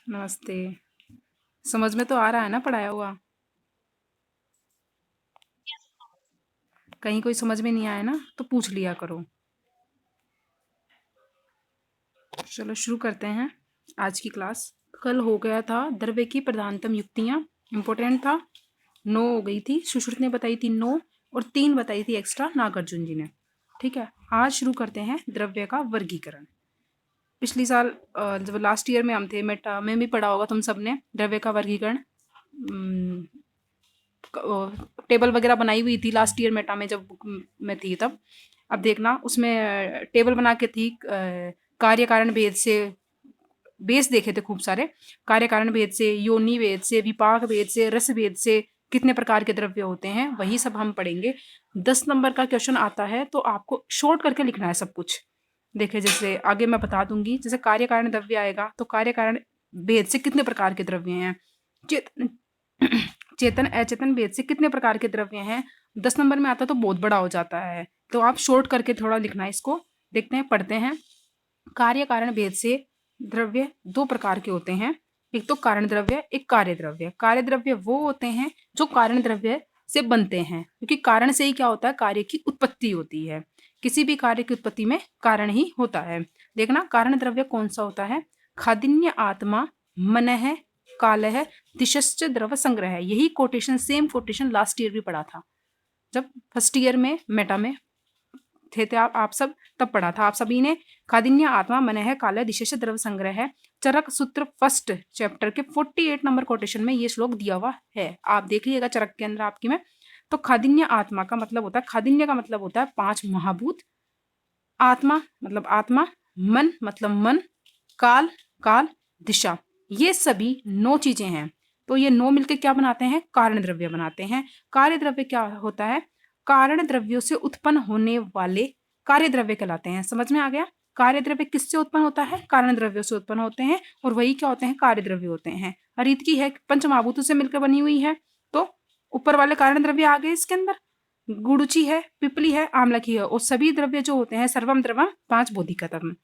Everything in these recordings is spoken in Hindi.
नमस्ते। समझ में तो आ रहा है ना पढ़ाया हुआ? कहीं कोई समझ में नहीं आया ना तो पूछ लिया करो। चलो शुरू करते हैं आज की क्लास। कल हो गया था द्रव्य की प्रधानतम युक्तियाँ, इम्पोर्टेंट था। 9 हो गई थी, सुश्रुत ने बताई थी 9 और 3 बताई थी एक्स्ट्रा नागार्जुन जी ने। ठीक है, आज शुरू करते हैं द्रव्य का वर्गीकरण। पिछली साल जब लास्ट ईयर में हम थे मेटा में भी पढ़ा होगा तुम सबने द्रव्य का वर्गीकरण। टेबल वगैरह बनाई हुई थी लास्ट ईयर मेटा में जब मैं थी तब। अब देखना उसमें टेबल बना के थी, कार्य कारण भेद से बेस देखे थे खूब सारे। कार्य कारण भेद से, योनि भेद से, विपाक भेद से, रस भेद से कितने प्रकार के द्रव्य होते हैं वही सब हम पढ़ेंगे। 10 नंबर का क्वेश्चन आता है तो आपको शॉर्ट करके लिखना है सब कुछ। देखिए जैसे आगे मैं बता दूंगी, जैसे कार्य कारण द्रव्य आएगा तो कार्य कारण भेद से कितने प्रकार के द्रव्य हैं, चेतन चेतन अचेतन भेद से कितने प्रकार के द्रव्य हैं। 10 नंबर में आता तो बहुत बड़ा हो जाता है, तो आप शॉर्ट करके थोड़ा लिखना है इसको। देखते हैं, पढ़ते हैं। कार्य कारण भेद से द्रव्य 2 प्रकार के होते हैं, एक तो कारण द्रव्य, एक कार्य द्रव्य। कार्य द्रव्य वो होते हैं जो कारण द्रव्य से बनते हैं, क्योंकि कारण से ही क्या होता है, कार्य की उत्पत्ति होती है। किसी भी कार्य की उत्पत्ति में कारण ही होता है। देखना कारण द्रव्य कौन सा होता है, खादिन्य आत्मा मनः कालः दिशश्च द्रव संग्रह। यही quotation, same quotation last year भी पढ़ा था जब फर्स्ट ईयर में मेटा में थे आप सब, तब पढ़ा था आप सभी ने। खादिन्य आत्मा मनः कालः दिशश्च द्रव संग्रह है, चरक सूत्र फर्स्ट चैप्टर के 48 नंबर कोटेशन में ये श्लोक दिया हुआ है, आप देख लीजिएगा चरक के अंदर आपकी में। तो खादिन्य आत्मा का मतलब होता है, खादिन्य का मतलब होता है 5 महाभूत, आत्मा मतलब आत्मा, मन मतलब मन, काल काल, दिशा, ये सभी 9 चीजें हैं। तो ये 9 मिलकर क्या बनाते हैं, कारण द्रव्य बनाते हैं। कार्य द्रव्य क्या होता है, कारण द्रव्यों से उत्पन्न होने वाले कार्य द्रव्य कहलाते हैं। समझ में आ गया? कार्य द्रव्य किससे उत्पन्न होता है, कारण द्रव्यों से उत्पन्न होते हैं, और वही क्या होते हैं, कार्य द्रव्य होते हैं। हरित की है, पंचमहाभूतों से मिलकर बनी हुई है, तो ऊपर वाले कारण द्रव्य आ गए इसके अंदर। गुड़ुची है, पिपली है, आमलकी है, और सभी द्रव्य जो होते हैं सर्वम द्रवम 5 बोधिकतम।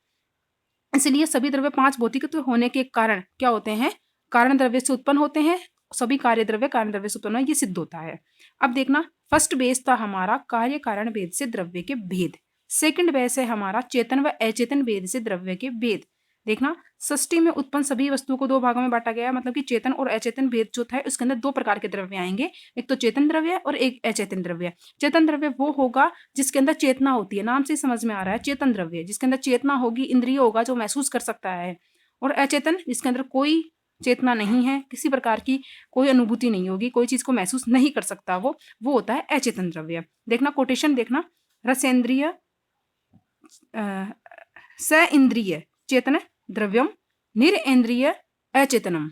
इसलिए सभी द्रव्य 5 भौतिकत्व होने के कारण क्या होते हैं, कारण द्रव्य से उत्पन्न होते हैं। सभी कार्य द्रव्य कारण द्रव्य से उत्पन्न, ये सिद्ध होता है। अब देखना, फर्स्ट बेस था हमारा कार्य कारण भेद से द्रव्य के भेद। सेकंड बेस है हमारा चेतन व अचेतन भेद से द्रव्य के भेद। देखना, सृष्टि में उत्पन्न सभी वस्तुओं को 2 भागों में बांटा गया है, मतलब कि चेतन और अचेतन भेद जो था उसके अंदर 2 प्रकार के द्रव्य आएंगे, एक तो चेतन द्रव्य और एक अचेतन द्रव्य। चेतन द्रव्य वो होगा जिसके अंदर चेतना होती है, नाम से समझ में आ रहा है, चेतन द्रव्य जिसके अंदर चेतना होगी, इंद्रिय होगा जो महसूस कर सकता है। और अचेतन जिसके अंदर कोई चेतना नहीं है, किसी प्रकार की कोई अनुभूति नहीं होगी, कोई चीज को महसूस नहीं कर सकता, वो होता है अचेतन द्रव्य। देखना कोटेशन, देखना, रसेंद्रिय स इंद्रिय चेतन द्रव्यम, निरेंद्रिय अचेतनम।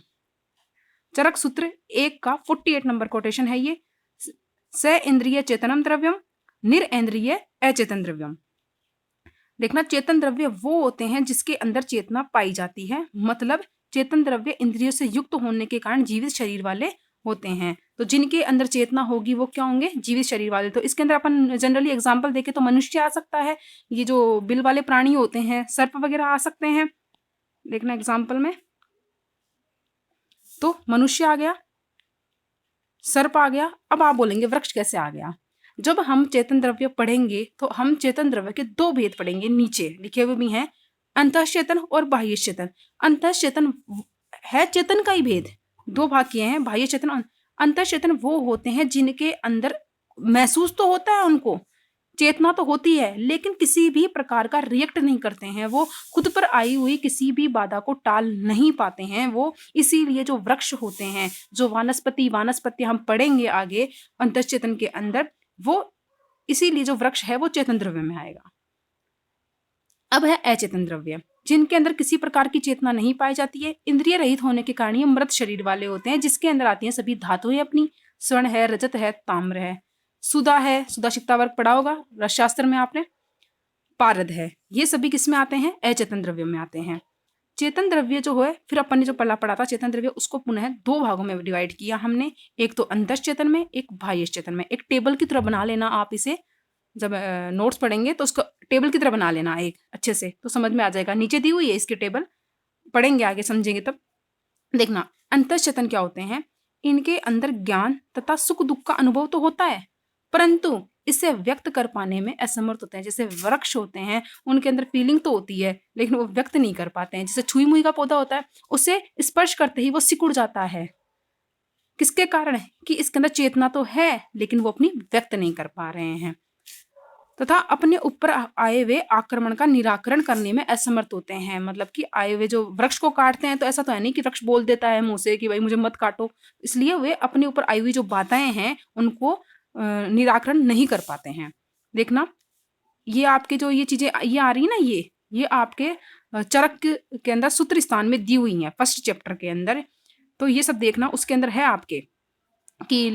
चरक सूत्र 1 का 48 नंबर कोटेशन है ये। स इंद्रिय चेतनम द्रव्यम, निरेंद्रिय अचेतन द्रव्यम। देखना, चेतन द्रव्य वो होते हैं जिसके अंदर चेतना पाई जाती है, मतलब चेतन द्रव्य इंद्रियों से युक्त होने के कारण जीवित शरीर वाले होते हैं। तो जिनके अंदर चेतना होगी वो क्या होंगे, जीवित शरीर वाले। तो इसके अंदर अपन जनरली एग्जांपल देखें तो मनुष्य आ सकता है, ये जो बिल वाले प्राणी होते हैं, सर्प वगैरह आ सकते हैं। देखना एग्जाम्पल में, तो मनुष्य आ गया, सर्प आ गया। अब आप बोलेंगे वृक्ष कैसे आ गया। जब हम चेतन द्रव्य पढ़ेंगे तो हम चेतन द्रव्य के 2 भेद पढ़ेंगे, नीचे लिखे हुए भी हैं, अंतःचेतन और बाह्य चेतन। अंतःचेतन है चेतन का ही भेद, 2 भाग किए हैं, बाह्य चेतन। अंतःचेतन वो होते हैं जिनके अंदर महसूस तो होता है, उनको चेतना तो होती है, लेकिन किसी भी प्रकार का रिएक्ट नहीं करते हैं, वो खुद पर आई हुई किसी भी बाधा को टाल नहीं पाते हैं वो। इसीलिए जो वृक्ष होते हैं, जो वानस्पति हम पढ़ेंगे आगे अंतश्चेतन के अंदर, वो इसीलिए जो वृक्ष है वो चेतन द्रव्य में आएगा। अब है अचेतन द्रव्य, जिनके अंदर किसी प्रकार की चेतना नहीं पाई जाती है, इंद्रिय रहित होने के कारण ये मृत शरीर वाले होते हैं, जिसके अंदर आती हैं सभी धातुएं अपनी, स्वर्ण है, रजत है, ताम्र है, सुधा है, सुधा शिक्ता वर्ग पढ़ा होगा रसशास्त्र में आपने, पारद है, ये सभी किसमें आते हैं, अचेतन द्रव्य में आते हैं। चेतन द्रव्य जो है, फिर अपन ने जो पढ़ा था चेतन द्रव्य, उसको पुनः 2 भागों में डिवाइड किया हमने, एक तो अंतश्चेतन में, एक बाह्य चेतन में। एक टेबल की तरह बना लेना आप इसे, जब नोट्स पढ़ेंगे तो उसको टेबल की तरह बना लेना एक अच्छे से, तो समझ में आ जाएगा। नीचे दी हुई है इसकी टेबल, पढ़ेंगे आगे समझेंगे तब। देखना, अंतःचेतन क्या होते हैं? इनके अंदर ज्ञान तथा सुख दुख का अनुभव तो होता है, परंतु इसे व्यक्त कर पाने में असमर्थ होते हैं। जैसे वृक्ष होते हैं, उनके अंदर फीलिंग तो होती है लेकिन वो व्यक्त नहीं कर पाते हैं। जैसे छुई मुई का पौधा होता है, उसे स्पर्श करते ही वो सिकुड़ जाता है। किसके कारण? कि इसके अंदर चेतना तो है लेकिन वो अपनी व्यक्त नहीं कर पा रहे हैं, तथा अपने ऊपर आए हुए आक्रमण का निराकरण करने में असमर्थ होते हैं। मतलब कि आए हुए जो वृक्ष को काटते हैं, तो ऐसा तो है नहीं कि वृक्ष बोल देता है मुंह से कि भाई मुझे मत काटो, इसलिए वे अपने ऊपर आई हुई जो बाधाएं हैं उनको निराकरण नहीं कर पाते हैं। देखना, ये आपके जो ये चीजें ये आ रही है ना, ये आपके चरक के अंदर सूत्र स्थान में दी हुई है, फर्स्ट चैप्टर के अंदर। तो ये सब देखना, उसके अंदर है आपके कि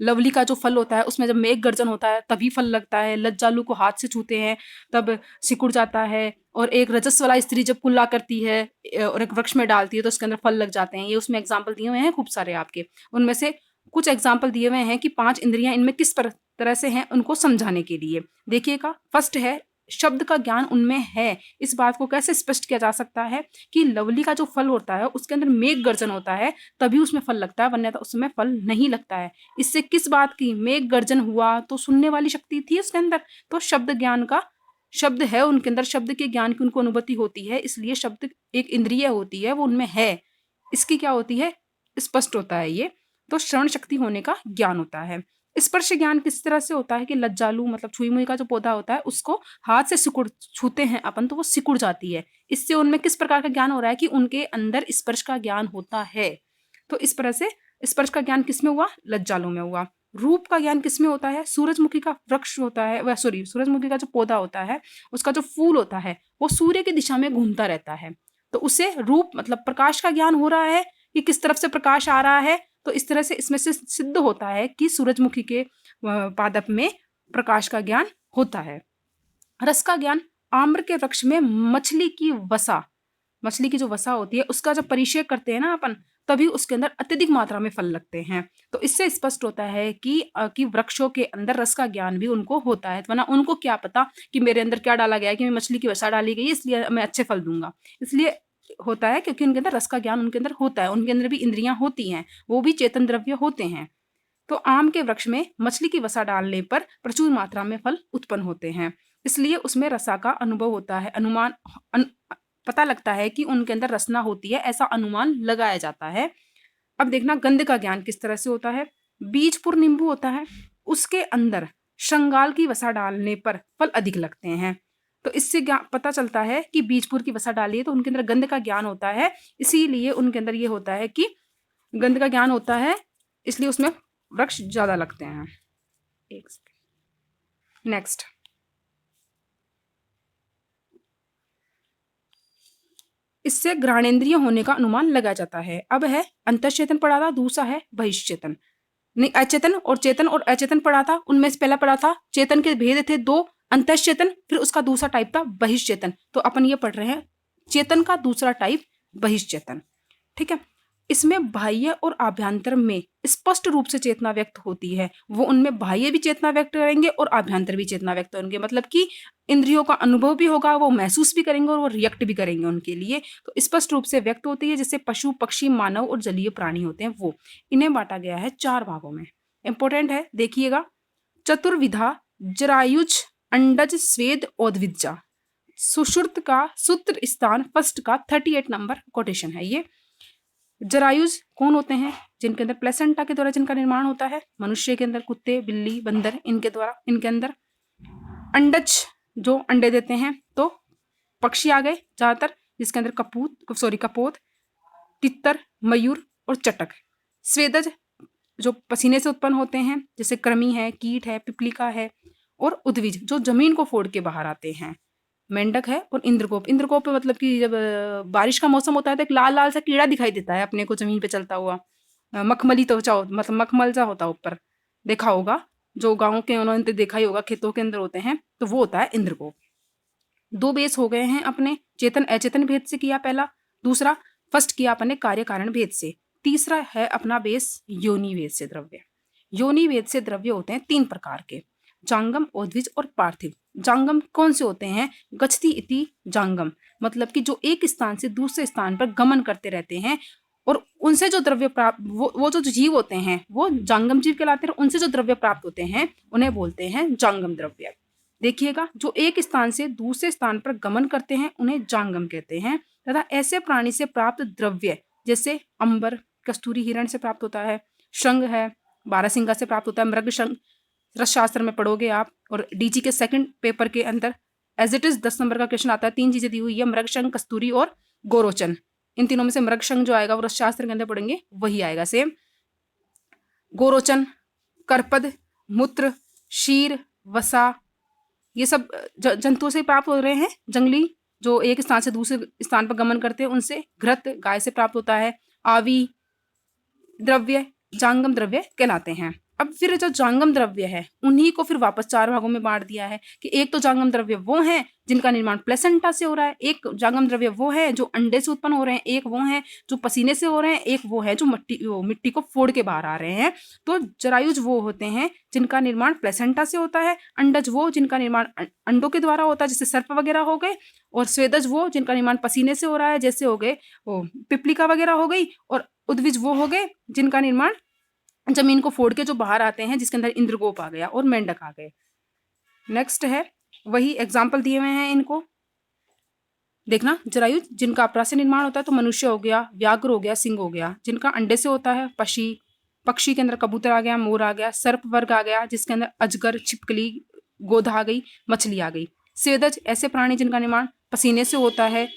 लवली का जो फल होता है उसमें जब मेघ गर्जन होता है तभी फल लगता है, लज्जालु को हाथ से छूते हैं तब सिकुड़ जाता है, और एक रजस वाला स्त्री जब कुल्ला करती है और एक वृक्ष में डालती है तो उसके अंदर फल लग जाते हैं। ये उसमें एग्जाम्पल दिए हुए हैं खूब सारे आपके, उनमें से कुछ एग्जाम्पल दिए हुए हैं कि 5 इंद्रियां इनमें किस तरह से हैं उनको समझाने के लिए। देखिएगा, फर्स्ट है शब्द का ज्ञान उनमें है। इस बात को कैसे स्पष्ट किया जा सकता है कि लवली का जो फल होता है उसके अंदर मेघ गर्जन होता है तभी उसमें फल लगता है, वरना तो उसमें फल नहीं लगता है। इससे किस बात की? मेघ गर्जन हुआ तो सुनने वाली शक्ति थी उसके अंदर, तो शब्द ज्ञान का, शब्द है उनके अंदर, शब्द के ज्ञान की उनको अनुभूति होती है, इसलिए शब्द एक इंद्रिय होती है वो उनमें है। इसकी क्या होती है? स्पष्ट होता है ये। तो श्रवण शक्ति होने का ज्ञान होता है। स्पर्श ज्ञान किस तरह से होता है कि लज्जालु मतलब छुई मुई का जो पौधा होता है उसको हाथ से सिकुड़ छूते हैं अपन तो वो सिकुड़ जाती है। इससे उनमें किस प्रकार का ज्ञान हो रहा है कि उनके अंदर स्पर्श का ज्ञान होता है। तो इस तरह से स्पर्श का ज्ञान किसमें हुआ? लज्जालु में हुआ। रूप का ज्ञान किसमें होता है? सूरजमुखी का वृक्ष होता है, वह सॉरी सूरजमुखी का जो पौधा होता है उसका जो फूल होता है वो सूर्य की दिशा में घूमता रहता है, तो उसे रूप मतलब प्रकाश का ज्ञान हो रहा है कि किस तरफ से प्रकाश आ रहा है। तो इस तरह से इसमें से सिद्ध होता है कि सूरजमुखी के पादप में प्रकाश का ज्ञान होता है। रस का ज्ञान, आम्र के वृक्ष में मछली की वसा, मछली की जो वसा होती है उसका जब परिचय करते हैं ना अपन, तभी उसके अंदर अत्यधिक मात्रा में फल लगते हैं। तो इससे स्पष्ट होता है कि वृक्षों के अंदर रस का ज्ञान भी उनको होता है, वरना उनको क्या पता कि मेरे अंदर क्या डाला गया है, कि मैं मछली की वसा डाली गई है इसलिए मैं अच्छे फल दूंगा। इसलिए होता है क्योंकि उनके अंदर रस का ज्ञान उनके अंदर होता है, उनके अंदर भी इंद्रियां होती हैं, वो भी चेतन द्रव्य होते हैं। तो आम के वृक्ष में मछली की वसा डालने पर प्रचुर मात्रा में फल उत्पन्न होते हैं, इसलिए उसमें रसा का अनुभव होता है। पता लगता है कि उनके अंदर रसना होती है, ऐसा अनुमान लगाया जाता है। अब देखना, गंध का ज्ञान किस तरह से होता है? बीजपुर नींबू होता है, उसके अंदर श्रृंगाल की वसा डालने पर फल अधिक लगते हैं। तो इससे पता चलता है कि बीजपुर की वसा डाली है तो उनके अंदर गंध का ज्ञान होता है, इसीलिए उनके अंदर ये होता है कि गंध का ज्ञान होता है, इसलिए उसमें वृक्ष ज्यादा लगते हैं। नेक्स्ट, इससे घ्राणेन्द्रिय होने का अनुमान लगाया जाता है। अब है अंतःचेतन पढ़ा था, दूसरा है बहिश्चेतन। नहीं, अचेतन और अचेतन पढ़ा था, उनमें से पहला पढ़ा था चेतन के भेद थे दो, अंतःचेतन, फिर उसका दूसरा टाइप था बहिश्चेतन। तो अपन ये पढ़ रहे हैं चेतन का दूसरा टाइप बहिश्चेतन। ठीक है, इसमें बाह्य और आभ्यंतर में स्पष्ट रूप से चेतना व्यक्त होती है। वो उनमें बाह्य भी चेतना व्यक्त करेंगे और आभ्यंतर भी चेतना व्यक्त करेंगे, मतलब कि इंद्रियों का अनुभव भी होगा, वो महसूस भी करेंगे और वो रिएक्ट भी करेंगे उनके लिए। तो स्पष्ट रूप से व्यक्त होती है, जैसे पशु पक्षी मानव और जलीय प्राणी होते हैं वो। इन्हें बांटा गया है 4 भागों में। इंपॉर्टेंट है, देखिएगा। चतुर्विधा जरायुज अंडज स्वेद ओदविज्जा। सुश्रुत का सूत्र स्थान फर्स्ट का 38 नंबर कोटेशन है ये। जरायुज कौन होते हैं? जिनके अंदर प्लेसेंटा के द्वारा जिनका निर्माण होता है, मनुष्य के अंदर कुत्ते बिल्ली बंदर, इनके द्वारा इनके अंदर। अंडज जो अंडे देते हैं, तो पक्षी आ गए ज्यादातर, जिसके अंदर कपोत, तितर, मयूर और चटक। स्वेदज जो पसीने से उत्पन्न होते हैं, जैसे कृमि है, कीट है, पिपलिका है। और उद्विज जो जमीन को फोड़ के बाहर आते हैं, मेंढक है। और इंद्रकोप मतलब कि जब बारिश का मौसम होता है तो एक लाल लाल सा कीड़ा दिखाई देता है अपने को जमीन पे चलता हुआ, मखमली त्वचा, मतलब मखमल सा होता है ऊपर, देखा होगा जो गाँव के उन्होंने देखा ही होगा, खेतों के अंदर होते हैं, तो वो होता है इंद्रकोप। 2 बेस हो गए हैं अपने, चेतन अचेतन भेद से किया पहला, दूसरा फर्स्ट किया अपने कार्य कारण भेद से, तीसरा है अपना बेस योनि भेद से द्रव्य। योनि भेद से द्रव्य होते हैं 3 प्रकार के, जांगम, ओद्विज और पार्थिव। जांगम कौन से होते हैं? गच्छति इति जांगम, मतलब कि जो एक स्थान से दूसरे स्थान पर गमन करते रहते हैं, और उनसे जो द्रव्य प्राप्त, वो जो जीव होते हैं वो जांगम जीव कहलाते हैं। उनसे जो द्रव्य प्राप्त होते हैं उन्हें बोलते हैं जांगम द्रव्य। देखिएगा, जो एक स्थान से दूसरे स्थान पर गमन करते हैं उन्हें जांगम कहते हैं। तथा ऐसे प्राणी से प्राप्त द्रव्य जैसे अंबर, कस्तूरी हिरण से प्राप्त होता है, शंख है, बारहसिंगा से प्राप्त होता है, मृग शंख रसशास्त्र में पढ़ोगे आप, और डीजी के सेकंड पेपर के अंदर एज इट इज 10 नंबर का क्वेश्चन आता है। 3 चीजें दी हुई है, मृग शंख, कस्तूरी और गोरोचन। इन तीनों में से मृग शंख जो आएगा वो रसशास्त्र के अंदर पढ़ेंगे वही आएगा सेम। गोरोचन, करपद, मूत्र, शीर, वसा, ये सब जंतुओं से प्राप्त हो रहे हैं। जंगली जो एक स्थान से दूसरे स्थान पर गमन करते हैं उनसे। घृत गाय से प्राप्त होता है। आवी द्रव्य जांगम द्रव्य कहलाते हैं। अब फिर जो जांगम द्रव्य है उन्हीं को फिर वापस 4 भागों में बांट दिया है कि एक तो जांगम द्रव्य वो हैं जिनका निर्माण प्लेसेंटा से हो रहा है, एक जांगम द्रव्य वो है जो अंडे से उत्पन्न हो रहे हैं, एक वो हैं जो पसीने से हो रहे हैं, एक वो है जो मिट्टी को फोड़ के बाहर आ रहे हैं। तो जरायुज वो होते हैं जिनका निर्माण प्लेसेंटा से होता है, अंडज वो जिनका निर्माण अंडों के द्वारा होता है जैसे सर्प वगैरह हो गए, और स्वेदज वो जिनका निर्माण पसीने से हो रहा है जैसे हो गए वो पिपलिका वगैरह हो गई, और उद्विज वो हो गए जिनका निर्माण जमीन को फोड़ के जो बाहर आते हैं जिसके अंदर इंद्रगोप आ गया और मेंढक आ गए। नेक्स्ट है वही एग्जाम्पल दिए हुए हैं इनको देखना। जरायुज जिनका अपरा से निर्माण होता है तो मनुष्य हो गया, व्याघ्र हो गया, सिंह हो गया। जिनका अंडे से होता है पक्षी के अंदर कबूतर आ गया, मोर आ गया, सर्प वर्ग आ गया जिसके अंदर अजगर, छिपकली, गोधा आ गई, मछली आ गई। स्वेदज ऐसे प्राणी जिनका निर्माण पसीने से होता है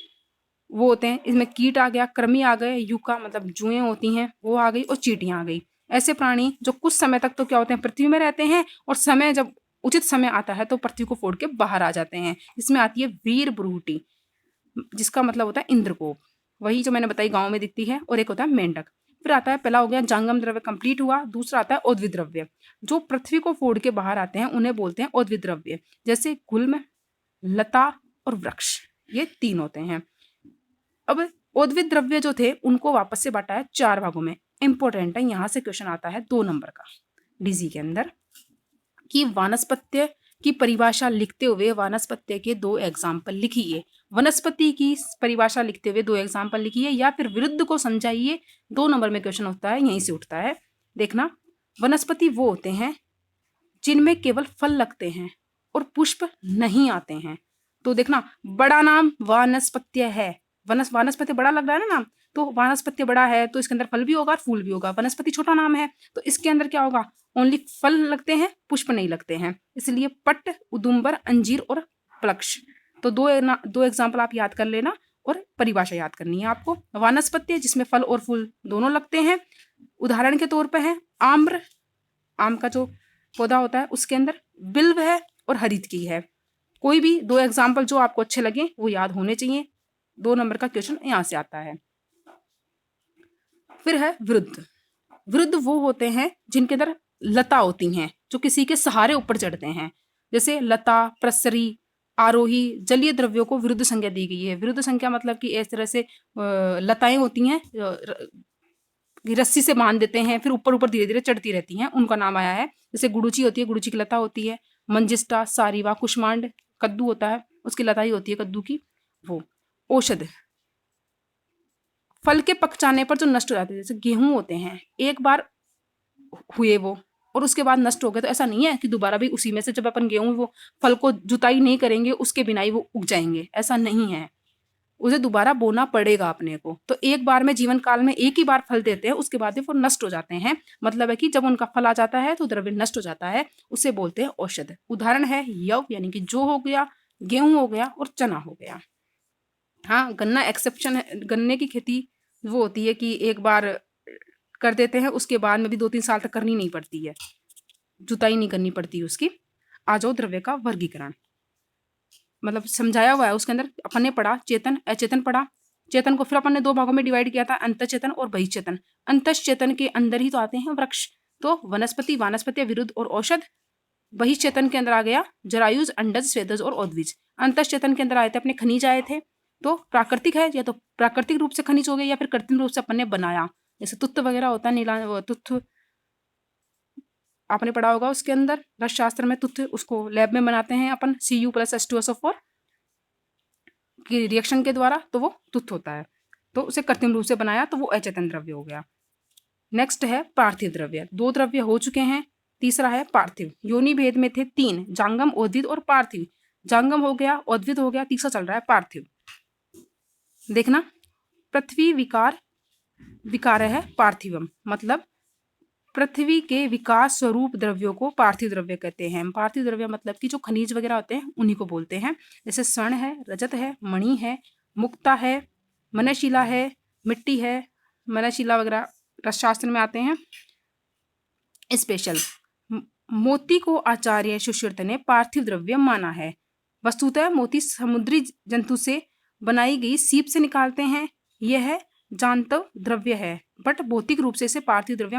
वो होते हैं। इसमें कीट आ गया, कृमि आ गए, युका मतलब जुएं होती हैं वो आ गई, और चींटियां आ गई। ऐसे प्राणी जो कुछ समय तक तो क्या होते हैं पृथ्वी में रहते हैं, और समय जब उचित समय आता है तो पृथ्वी को फोड़ के बाहर आ जाते हैं। इसमें आती है वीर ब्रूटी जिसका मतलब होता है इंद्रकोप, वही जो मैंने बताई गांव में दिखती है, और एक होता है मेंढक। फिर आता है, पहला हो गया जांगम द्रव्य कंप्लीट हुआ, दूसरा आता है औद्विद द्रव्य। जो पृथ्वी को फोड़ के बाहर आते हैं उन्हें बोलते हैं औद्विद द्रव्य। जैसे गुल्म, लता और वृक्ष, ये 3 होते हैं। अब औद्विद द्रव्य जो थे उनको वापस से बांटा है 4 भागों में। इंपॉर्टेंट है, यहां से क्वेश्चन आता है 2 नंबर का डीजी के अंदर कि वानस्पत्य की परिभाषा लिखते हुए वानस्पत्य के 2 एग्जाम्पल लिखिए। वनस्पति की परिभाषा लिखते हुए 2 एग्जाम्पल लिखिए या फिर विरुद्ध को समझाइए। 2 नंबर में क्वेश्चन होता है, यहीं से उठता है। देखना, वनस्पति वो होते हैं जिनमें केवल फल लगते हैं और पुष्प नहीं आते हैं। तो देखना, बड़ा नाम वानस्पत्य है। वानस्पत्य बड़ा लग रहा है ना नाम, तो वानस्पत्य बड़ा है तो इसके अंदर फल भी होगा और फूल भी होगा। वनस्पति छोटा नाम है तो इसके अंदर क्या होगा, ओनली फल लगते हैं, पुष्प नहीं लगते हैं। इसलिए पट्ट, उदुम्बर, अंजीर और प्लक्ष। तो दो एग्जाम्पल आप याद कर लेना और परिभाषा याद करनी है आपको। वानस्पत्य जिसमें फल और फूल दोनों लगते हैं, उदाहरण के तौर पर है आम्र, आम का जो पौधा होता है उसके अंदर बिल्व है और हरित की है। कोई भी 2 एग्जाम्पल जो आपको अच्छे लगे वो याद होने चाहिए। 2 नंबर का क्वेश्चन यहां से आता है। फिर है विरुद्ध। विरुद्ध वो होते हैं जिनके अंदर लता होती हैं, जो किसी के सहारे ऊपर चढ़ते हैं। जैसे लता, प्रसरी, आरोही, जलीय द्रव्यों को विरुद्ध संज्ञा दी गई है। विरुद्ध संज्ञा मतलब कि इस तरह से लताएं होती हैं, रस्सी से बांध देते हैं, फिर ऊपर ऊपर धीरे धीरे चढ़ती रहती हैं, उनका नाम आया है। जैसे गुड़ुची होती है, गुड़ुची की लता होती है। मंजिष्टा, सारीवा, कुष्मांड, कद्दू होता है उसकी लता ही होती है कद्दू की वो। औषध, फल के पक जाने पर जो नष्ट हो जाते हैं, जैसे गेहूं होते हैं, एक बार हुए वो और उसके बाद नष्ट हो गए, तो ऐसा नहीं है कि दोबारा भी उसी में से जब अपन गेहूं वो फल को जुताई नहीं करेंगे उसके बिना ही वो उग जाएंगे, ऐसा नहीं है। उसे दोबारा बोना पड़ेगा अपने को। तो एक बार में जीवन काल में एक ही बार फल देते हैं, उसके बाद वो नष्ट हो जाते हैं। मतलब है कि जब उनका फल आ जाता है तो द्रव्य नष्ट हो जाता है, उसे बोलते हैं औषध। उदाहरण है यव यानी कि जो हो गया, गेहूं हो गया और चना हो गया। हाँ, गन्ना एक्सेप्शन है। गन्ने की खेती वो होती है कि एक बार कर देते हैं, उसके बाद में भी 2-3 साल तक करनी नहीं पड़ती है, जुताई नहीं करनी पड़ती उसकी। आ जाओ द्रव्य का वर्गीकरण, मतलब समझाया हुआ है उसके अंदर। अपन ने पढ़ा चेतन, अचेतन पढ़ा। चेतन को फिर अपन ने 2 भागों में डिवाइड किया था, अंतःचेतन और बहिश्चेतन। अंतःचेतन के अंदर ही तो आते हैं वृक्ष, तो वनस्पति, वानस्पत्य, विरुद्ध और औषध। बहिश्चेतन के अंदर आ गया जरायुज, अंडज, स्वेदज और औद्विज। अंतःचेतन के अंदर आए थे अपने खनिज आए थे, तो प्राकृतिक है या तो प्राकृतिक रूप से खनिज हो गए या फिर कृत्रिम रूप से अपन ने बनाया। जैसे तुत्त वगैरह होता है, नीला तुत्त आपने पढ़ा होगा उसके अंदर रसशास्त्र में। तुत्त उसको लैब में बनाते हैं अपन Cu+H2SO4 की रिएक्शन के द्वारा, तो वो तुत्त होता है। तो उसे कृत्रिम रूप से बनाया तो वो अचेतन द्रव्य हो गया। नेक्स्ट है पार्थिव द्रव्य। 2 द्रव्य हो चुके हैं, तीसरा है पार्थिव। योनि भेद में थे 3, जांगम, उद्भिद और पार्थिव। जांगम हो गया, उद्भिद हो गया, तीसरा चल रहा है पार्थिव। देखना, पृथ्वी विकार है पार्थिवम, मतलब पृथ्वी के विकास स्वरूप द्रव्यों को पार्थिव द्रव्य कहते हैं। पार्थिव द्रव्य मतलब कि जो खनिज वगैरह होते हैं उन्हीं को बोलते हैं। जैसे स्वर्ण है, रजत है, मणि है, मुक्ता है, मनशिला है, मिट्टी है, मनशिला वगैरह रसशास्त्र में आते हैं। स्पेशल, मोती को आचार्य सुश्रुत ने पार्थिव द्रव्य माना है। वस्तुतः मोती समुद्री जंतु से बनाई गई सीप से निकालते हैं। यह जानतव द्रव्य है, बट भौतिक रूप से इसे पार्थिव द्रव्य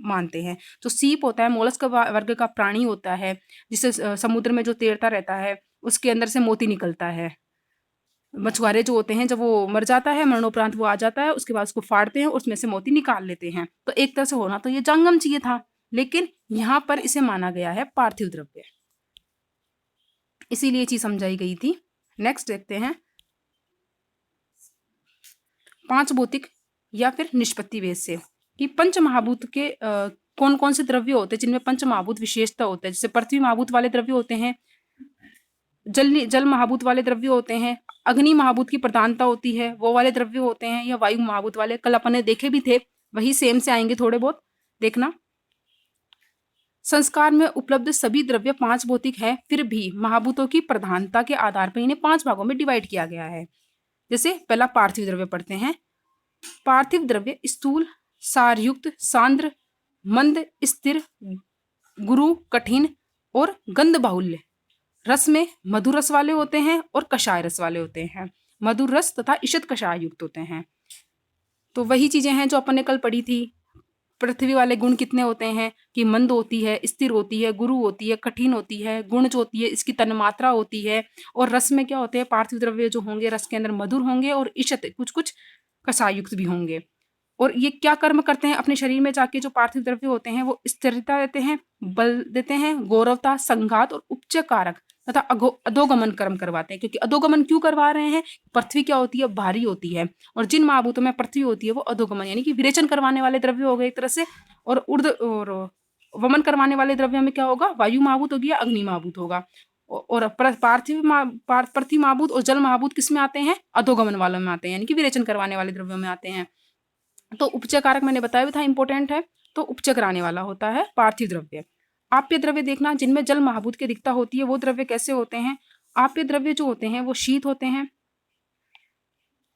मानते हैं। जो सीप होता है मोलस्क वर्ग का प्राणी होता है, जिससे समुद्र में जो तैरता रहता है, उसके अंदर से मोती निकलता है। मछुआरे जो होते हैं, जब वो मर जाता है, मरणोपरांत वो आ जाता है, उसके बाद उसको फाड़ते हैं और उसमें से मोती निकाल लेते हैं। तो एक तरह से होना तो ये जंगम चाहिए था, लेकिन यहाँ पर इसे माना गया है पार्थिव द्रव्य, इसीलिए चीज समझाई गई थी। नेक्स्ट देखते हैं 5 भौतिक या फिर निष्पत्ति भेद से कि पंच महाभूत के कौन कौन से द्रव्य होते हैं जिनमें पंच महाभूत विशेषता होते हैं। जैसे पृथ्वी महाभूत वाले द्रव्य होते हैं, जल महाभूत वाले द्रव्य होते हैं, अग्नि महाभूत की प्रधानता होती है, वो वाले द्रव्य होते हैं, या वायु महाभूत वाले। कल अपन ने देखे भी थे, वही सेम से आएंगे थोड़े बहुत। देखना, संस्कार में उपलब्ध सभी द्रव्य 5 भौतिक है, फिर भी महाभूतों की प्रधानता के आधार पर इन्हें 5 भागों में डिवाइड किया गया है। जैसे पहला पार्थिव द्रव्य पढ़ते हैं। पार्थिव द्रव्य स्थूल, सारयुक्त, सांद्र, मंद, स्थिर, गुरु, कठिन और गंध बाहुल्य। रस में मधुर रस वाले होते हैं और कषाय रस वाले होते हैं। मधुर रस तथा ईषद कषाय युक्त होते हैं। तो वही चीजें हैं जो अपन ने कल पढ़ी थी। पृथ्वी वाले गुण कितने होते हैं कि मंद होती है, स्थिर होती है, गुरु होती है, कठिन होती है, गुण जो होती है इसकी तन्मात्रा होती है। और रस में क्या होते हैं, पार्थिव द्रव्य जो होंगे रस के अंदर मधुर होंगे और ईषद कुछ कुछ कषाय युक्त भी होंगे। और ये क्या कर्म करते हैं अपने शरीर में जाके, जो पार्थिव द्रव्य होते हैं वो स्थिरता देते हैं, बल देते हैं, गौरवता, संघात और उपचय कारक तथा अधोगमन कर्म करवाते हैं। क्योंकि अधोगमन क्यों करवा रहे हैं, पृथ्वी क्या होती है, भारी होती है, और जिन महाभूतों में पृथ्वी होती है वो अधोगमन यानी कि विरेचन करवाने वाले द्रव्य हो गए एक तरह से। और ऊर्ध और वमन करवाने वाले द्रव्य में क्या होगा, वायु महाभूत होगी या अग्नि महाभूत होगा। और पृथ्वी महाभूत और जल महाभूत किस में आते हैं, अधोगमन वालों में आते हैं, यानी कि विरेचन करवाने वाले द्रव्यों में आते हैं। तो उपचय कारक मैंने बताया भी था, इंपॉर्टेंट है। तो उपचय कराने वाला होता है पार्थिव द्रव्य। आप्य द्रव्य देखना, जिनमें जल महाभूत की अधिकता होती है, वो द्रव्य कैसे होते हैं। आप्य द्रव्य जो होते हैं वो शीत होते हैं,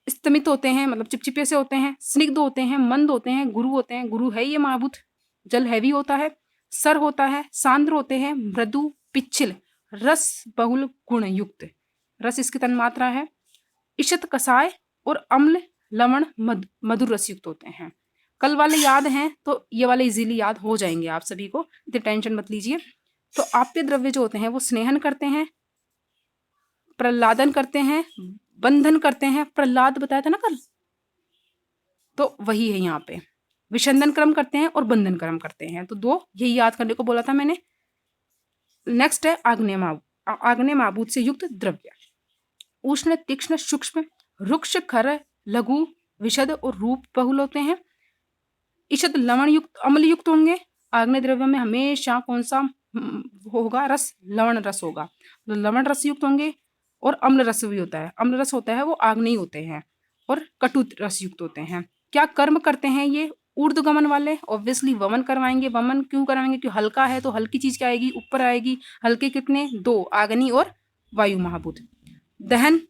स्तमित होते हैं मतलब चिपचिपे से होते हैं, स्निग्ध होते हैं, मंद होते हैं, गुरु होते हैं, गुरु है ये महाभूत, जल हैवी होता है, सर होता है, सांद्र होते हैं, मृदु, पिच्छल, रस बहुल गुण युक्त, रस इसकी तन्मात्रा है, ईषत, कसाय और अम्ल, लवण, मधुर रस युक्त होते हैं। कल वाले याद हैं तो ये वाले इजीली याद हो जाएंगे आप सभी को, इतनी टेंशन मत लीजिए। तो आप्य द्रव्य जो होते हैं वो स्नेहन करते हैं, प्रहलादन करते हैं, बंधन करते हैं। प्रहलाद बताया था ना कल, तो वही है यहाँ पे। विषंदन क्रम करते हैं और बंधन क्रम करते हैं। तो 2 यही याद करने को बोला था मैंने। नेक्स्ट है आग्नेय महाभूत से युक्त द्रव्य। उष्ण, तीक्ष्ण, सूक्ष्म, रुक्ष, खर, लघु, विशद और रूप बहुल होते हैं। ईषद, लवण युक्त, अम्ल युक्त होंगे। आग्नेय द्रव्य में हमेशा कौन सा होगा, रस, लवण रस होगा। तो लवण रस युक्त होंगे और अम्ल रस भी होता है। अम्ल रस होता है वो आग्नेय होते हैं और कटु रस युक्त होते हैं। क्या कर्म करते हैं ये, ऊर्ध्वगमन वाले ऑब्वियसली वमन करवाएंगे। वमन क्यों करवाएंगे, क्योंकि हल्का है तो हल्की चीज क्या आएगी, ऊपर आएगी। हल्के कितने, 2, आग्नि और वायु महाभूत। दहन,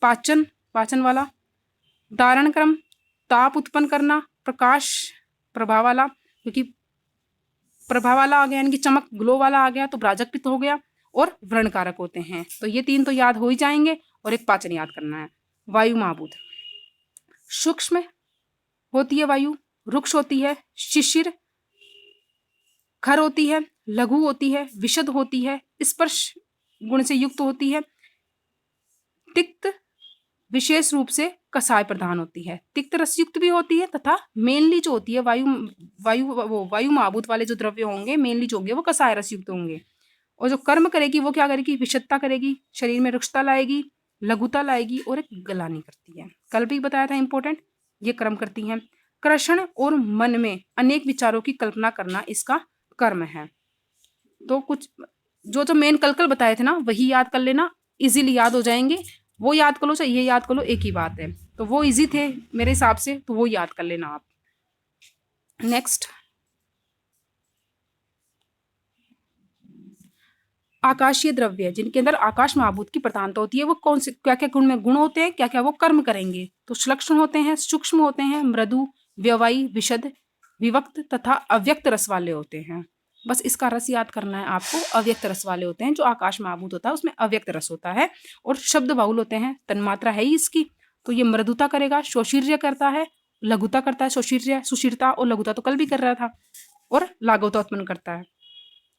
पाचन वाला। धारण क्रम, ताप उत्पन्न करना। प्रकाश, प्रभाव वाला, क्योंकि प्रभाव वाला आ गया यानी कि चमक, ग्लो वाला आ गया तो ब्राजक पित्त हो गया। और व्रण कारक होते हैं। तो ये 3 तो याद हो ही जाएंगे और एक पाचन याद करना है। वायु महाभूत, सूक्ष्म होती है वायु, रुक्ष होती है, शिशिर, खर होती है, लघु होती है, विशद होती है, स्पर्श गुण से युक्त होती है, तिक्त विशेष रूप से कसाय प्रधान होती है। तिक्त रस युक्त भी होती है तथा मेनली जो होती है वायु महाभूत वाले जो द्रव्य होंगे मेनली जो होंगे वो कसाय रस युक्त होंगे। और जो कर्म करेगी वो क्या करेगी, विशदता करेगी, शरीर में रुक्षता लाएगी, लघुता लाएगी और एक गलानी करती है। कल भी बताया था इंपॉर्टेंट। ये कर्म करती हैं। कृष्ण और मन में अनेक विचारों की कल्पना करना इसका कर्म है। तो कुछ जो जो मेन कल कल बताए थे ना वही याद कर लेना, इजीली याद हो जाएंगे। वो याद कर लो चाहे ये याद कर लो, एक ही बात है। तो वो इजी थे मेरे हिसाब से, तो वो याद कर लेना आप। नेक्स्ट, आकाशीय द्रव्य जिनके अंदर आकाश महाभूत की प्रधानता होती है, वो कौन से क्या क्या गुण में गुण होते हैं, क्या क्या वो कर्म करेंगे। तो श्लक्षण होते हैं, सूक्ष्म होते हैं, मृदु, व्यवायी, विशद, विवक्त तथा अव्यक्त रस वाले होते हैं। बस इसका रस याद करना है आपको। अव्यक्त रस वाले होते हैं, जो आकाश महाभूत होता है उसमें अव्यक्त रस होता है। और शब्द बाहुल होते हैं, तन्मात्रा है ही इसकी। तो ये मृदुता करेगा, शोषीर्य करता है, लघुता करता है, शोषीर्य सुशीरता और लघुता तो कल भी कर रहा था, और लाघवता उत्पन्न करता है।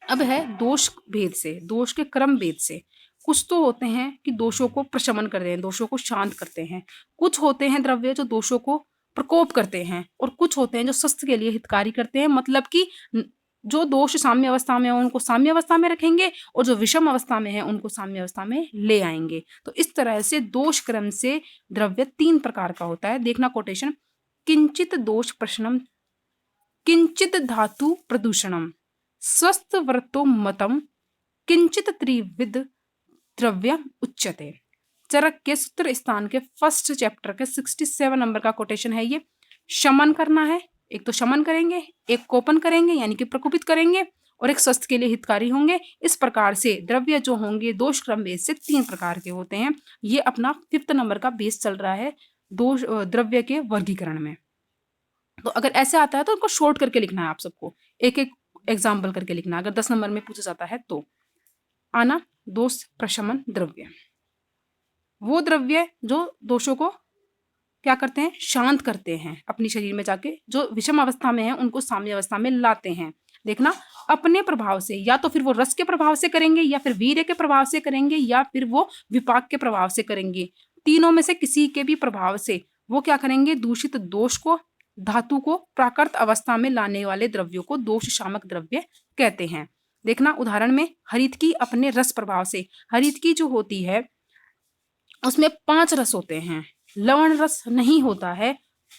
अब है दोष भेद से, दोष के क्रम भेद से। कुछ तो होते हैं कि दोषों को प्रशमन करते हैं, दोषों को शांत करते हैं। कुछ होते हैं द्रव्य जो दोषों को प्रकोप करते हैं, और कुछ होते हैं जो स्वस्थ के लिए हितकारी करते हैं। मतलब कि जो दोष साम्य अवस्था में है उनको साम्य अवस्था में रखेंगे, और जो विषम अवस्था में है उनको साम्य अवस्था में ले आएंगे। तो इस तरह से दोष क्रम से द्रव्य 3 प्रकार का होता है। देखना कोटेशन, किंचित दोष प्रशमनम, किंचित धातु प्रदूषणम, स्वस्थ वर्तो मतम, किंचित त्रिविध द्रव्य उच्यते। चरक के सूत्र स्थान के फर्स्ट चैप्टर के 67 नंबर का कोटेशन है ये। शमन करना है, एक तो शमन करेंगे, एक कोपन करेंगे यानी कि प्रकोपित करेंगे, और एक स्वस्थ के लिए हितकारी होंगे। इस प्रकार से द्रव्य जो होंगे दोष क्रम बेस से 3 प्रकार के होते हैं। ये अपना 5th नंबर का बेस चल रहा है दोष द्रव्य के वर्गीकरण में। तो अगर ऐसे आता है तो उनको शॉर्ट करके लिखना है आप सबको, एक एक एग्जाम्पल करके लिखना। अगर 10 नंबर में पूछा जाता है तो आना दोष प्रशमन द्रव्य, वो द्रव्य जो दोषों को क्या करते हैं, शांत करते हैं अपनी शरीर में जाके। जो विषम अवस्था में है उनको साम्य अवस्था में लाते हैं। देखना, अपने प्रभाव से, या तो फिर वो रस के प्रभाव से करेंगे, या फिर वीर्य के प्रभाव से करेंगे, या फिर वो विपाक के प्रभाव से करेंगे। तीनों में से किसी के भी प्रभाव से वो क्या करेंगे, दूषित दोष को, धातु को प्राकृत अवस्था में लाने वाले द्रव्यों को दोष शामक द्रव्य कहते हैं। देखना उदाहरण में, हरित की अपने रस प्रभाव से, हरित की जो होती है उसमें 5 रस होते हैं। लवण रस नहीं होता है,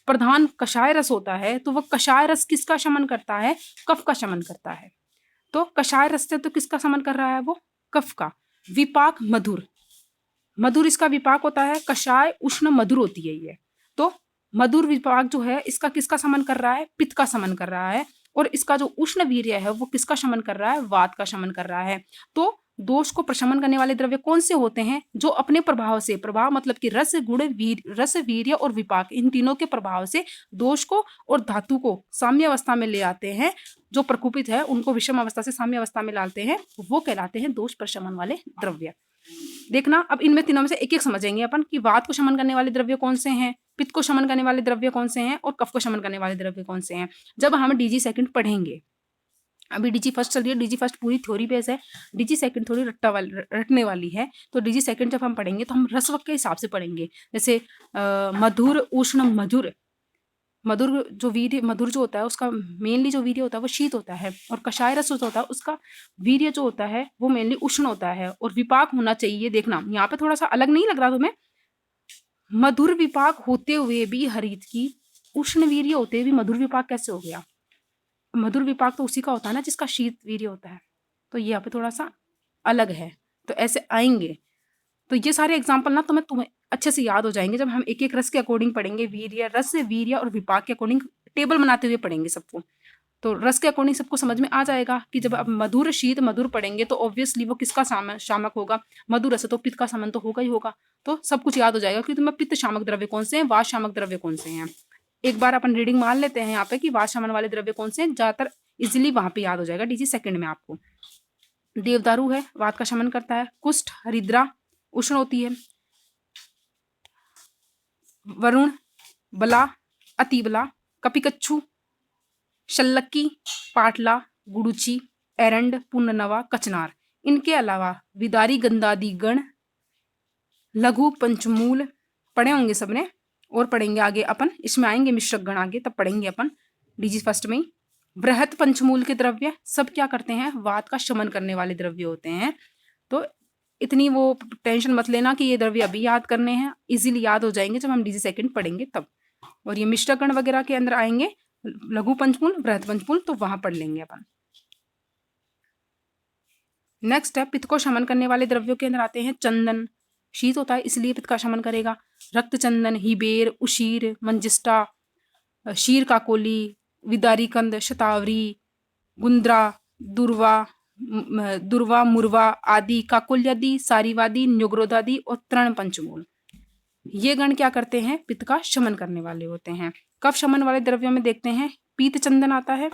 प्रधान कषाय रस होता है। तो वह कषाय रस किसका शमन करता है, कफ का शमन करता है। तो कषाय रस से तो किसका शमन कर रहा है, वो कफ का। विपाक मधुर, मधुर इसका विपाक होता है। कषाय उष्ण मधुर होती है ये। तो मधुर विपाक जो है इसका किसका शमन कर रहा है, पित्त का शमन कर रहा है। और इसका जो उष्ण वीर्य है वो किसका शमन कर रहा है, वात का शमन कर रहा है। तो दोष को प्रशमन करने वाले द्रव्य कौन से होते हैं, जो अपने प्रभाव से, प्रभाव मतलब कि रस गुण रस वीर्य और विपाक, इन तीनों के प्रभाव से दोष को और धातु को साम्य अवस्था में ले आते हैं। जो प्रकुपित है उनको विषम अवस्था से साम्य अवस्था में लाते हैं, वो कहलाते हैं दोष प्रशमन वाले द्रव्य। देखना, अब इनमें तीनों में से एक एक समझेंगे अपन कि वात को शमन करने वाले द्रव्य कौन से हैं, पित्त को शमन करने वाले द्रव्य कौन से हैं, और कफ को शमन करने वाले द्रव्य कौन से हैं, जब हम डीजी सेकंड पढ़ेंगे। अभी डीजी फर्स्ट चल रही है, डीजी फर्स्ट पूरी थ्योरी बेस है, डीजी सेकंड थोड़ी रटने वाली है। तो डीजी सेकंड जब हम पढ़ेंगे तो हम रसवक के हिसाब से पढ़ेंगे। जैसे मधुर, उष्ण, मधुर। मधुर जो वीर्य, मधुर जो होता है उसका मेनली जो वीर्य होता है वो शीत होता है, और कषाय रस जो होता है उसका वीर्य जो होता है वो मेनली उष्ण होता है, और विपाक होना चाहिए। देखना यहाँ पे थोड़ा सा अलग नहीं लग रहा तुम्हें, मधुर विपाक होते हुए भी हरित की उष्ण वीर्य होते हुए भी मधुर विपाक कैसे हो गया। मधुर विपाक तो उसी का होता है ना जिसका शीत वीर्य होता है। तो यहाँ पे थोड़ा सा अलग है, तो ऐसे आएंगे। तो ये सारे एग्जाम्पल ना तुम्हें अच्छे से याद हो जाएंगे जब हम एक एक रस के अकॉर्डिंग पढ़ेंगे। वीर्य, रस, वीर्य और विपाक के अकॉर्डिंग टेबल बनाते हुए पढ़ेंगे सबको। तो रस के अकॉर्डिंग सबको समझ में आ जाएगा कि जब अब मधुर, शीत, मधुर पढ़ेंगे तो ऑब्वियसली वो किसका शामक होगा, मधुर रस, तो पित्त का समन तो होगा ही होगा। तो सब कुछ याद हो जाएगा कि तुम्हें पित्त शामक द्रव्य कौन से हैं, वात शामक द्रव्य कौन से हैं। एक बार अपन रीडिंग मान लेते हैं यहाँ पे कि वात शमन वाले द्रव्य कौन से हैं, ज्यादातर इजिली वहां पे याद हो जाएगा डीजी सेकंड में आपको। देवदारू है, वात का शमन करता है। कुष्ठ, हरिद्रा उष्ण होती है। वरुण, बला, अतिबला, कपिकच्छु, शल्लकी, पाटला, गुड़ुची, एरंड, पुनर्नवा, कचनार। इनके अलावा विदारी, गंधादि गण, लघु, पंचमूल पढ़े होंगे सबने, और पढ़ेंगे आगे अपन, इसमें आएंगे मिश्रक गण आगे, तब पढ़ेंगे अपन डीजी फर्स्ट में ही। बृहत पंचमूल के द्रव्य सब क्या करते हैं, वात का शमन करने वाले द्रव्य होते हैं। तो इतनी वो टेंशन मत लेना कि ये द्रव्य अभी याद करने हैं, इजीली याद हो जाएंगे जब हम डीजी सेकंड पढ़ेंगे तब। और ये मिश्रगण वगैरह के अंदर आएंगे लघु पंचमूल, बृहद पंचमूल, तो वहां पढ़ लेंगे अपन। नेक्स्ट है पित्त को शमन करने वाले द्रव्यों के अंदर आते हैं चंदन। शीत होता है इसलिए पित्त का शमन करेगा। रक्त चंदन, हिबेर, उशीर, मंजिष्टा, शीर काकोली, विदारी कंद, शतावरी, गुंद्रा, दुर्वा, दुर्वा, मुरवा आदि, काकोल्यादि, सारीवादी, न्योग्रोधादि और तृण पंचमूल, ये गण क्या करते हैं? पित्त का शमन करने वाले होते हैं। कफ शमन वाले द्रव्यों में देखते हैं पीत चंदन आता है।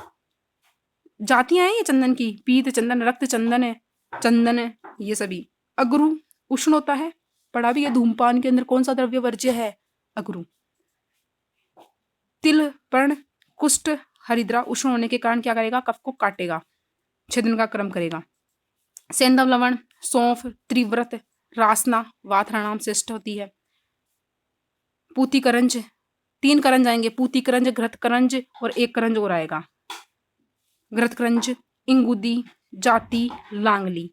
जातियां हैं ये चंदन की, पीत चंदन, रक्त चंदन, चंदन, ये सभी। अगरू उष्ण होता है, पढ़ा भी है धूमपान के अंदर कौन सा द्रव्य वर्ज्य है? अगरू। तिल, पर्ण, कुष्ठ, हरिद्रा उष्ण होने के कारण क्या करेगा? कफ को काटेगा, छेदन का क्रम करेगा। सेंधव लवण, सौंफ, त्रिव्रत, रासना वात हरणाम श्रेष्ठ होती है। पूती करंज, 3 करंज आएंगे, पूती करंज, घृत करंज और 1 करंज और आएगा। घृत करंज, इंगुदी, जाति, लांगली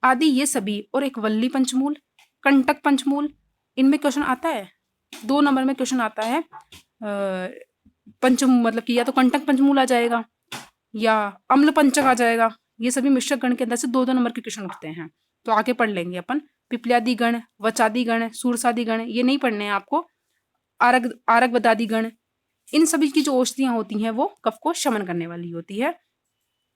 आदि ये सभी, और एक वल्ली पंचमूल, कंटक पंचमूल। इनमें क्वेश्चन आता है 2 नंबर में क्वेश्चन आता है पंचम मतलब कि या तो कंटक पंचमूल आ जाएगा या अम्ल पंचक आ जाएगा। ये सभी मिश्रक गण के अंदर से 2-2 नंबर के क्वेश्चन उठते हैं, तो आगे पढ़ लेंगे अपन। पिपल्यादि गण, वचादि गण, सूरसादि गण ये नहीं पढ़ने हैं आपको। आरग बदादि गण, इन सभी की जो औषधियां होती हैं वो कफ को शमन करने वाली होती है।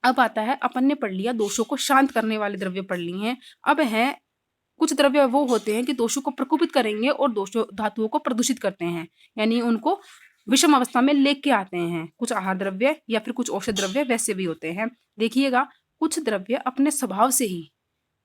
अब आता है, अपन ने पढ़ लिया दोषों को शांत करने वाले द्रव्य पढ़ लिए हैं। अब है कुछ द्रव्य वो होते हैं कि दोषों को प्रकोपित करेंगे और दोषों धातुओं को प्रदूषित करते हैं, यानी उनको विषम अवस्था में लेके आते हैं। कुछ आहार द्रव्य या फिर कुछ औषध द्रव्य वैसे भी होते हैं। देखिएगा, कुछ द्रव्य अपने स्वभाव से ही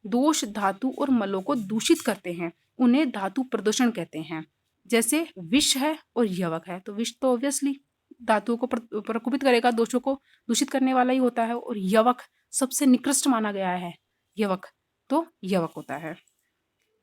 दोष, धातु और मलों को दूषित करते हैं, उन्हें धातु प्रदूषण कहते हैं। जैसे विष है और यवक है, तो विष तो ऑब्वियसली धातुओं को प्रकोपित करेगा, दोषों को दूषित करने वाला ही होता है। और यवक सबसे निकृष्ट माना गया है, यवक, तो यवक होता है।